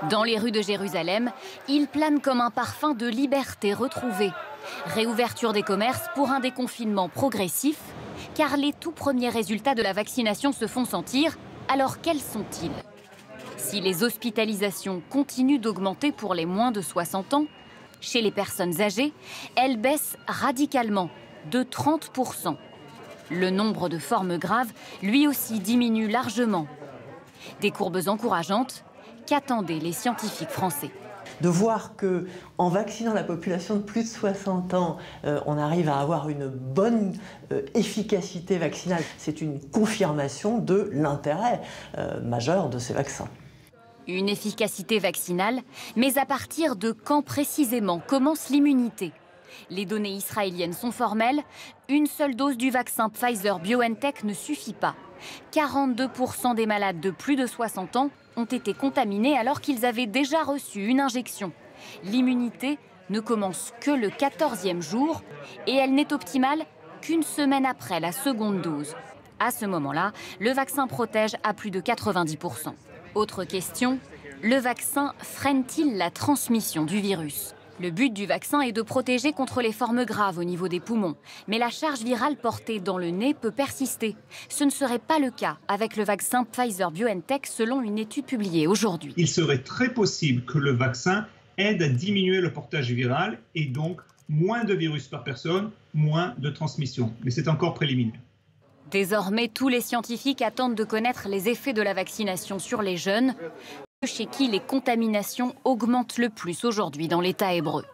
Dans les rues de Jérusalem, il plane comme un parfum de liberté retrouvée. Réouverture des commerces pour un déconfinement progressif, car les tout premiers résultats de la vaccination se font sentir. Alors quels sont-ils? Si les hospitalisations continuent d'augmenter pour les moins de 60 ans, chez les personnes âgées, elles baissent radicalement, de 30%. Le nombre de formes graves, lui aussi, diminue largement. Des courbes encourageantes qu'attendaient les scientifiques français. De voir qu'en vaccinant la population de plus de 60 ans, on arrive à avoir une bonne efficacité vaccinale, c'est une confirmation de l'intérêt majeur de ces vaccins. Une efficacité vaccinale, mais à partir de quand précisément commence l'immunité? Les données israéliennes sont formelles. Une seule dose du vaccin Pfizer-BioNTech ne suffit pas. 42% des malades de plus de 60 ans ont été contaminés alors qu'ils avaient déjà reçu une injection. L'immunité ne commence que le 14e jour et elle n'est optimale qu'une semaine après la seconde dose. À ce moment-là, le vaccin protège à plus de 90%. Autre question, le vaccin freine-t-il la transmission du virus? Le but du vaccin est de protéger contre les formes graves au niveau des poumons. Mais la charge virale portée dans le nez peut persister. Ce ne serait pas le cas avec le vaccin Pfizer-BioNTech selon une étude publiée aujourd'hui. Il serait très possible que le vaccin aide à diminuer le portage viral et donc moins de virus par personne, moins de transmission. Mais c'est encore préliminaire. Désormais, tous les scientifiques attendent de connaître les effets de la vaccination sur les jeunes, chez qui les contaminations augmentent le plus aujourd'hui dans l'État hébreu.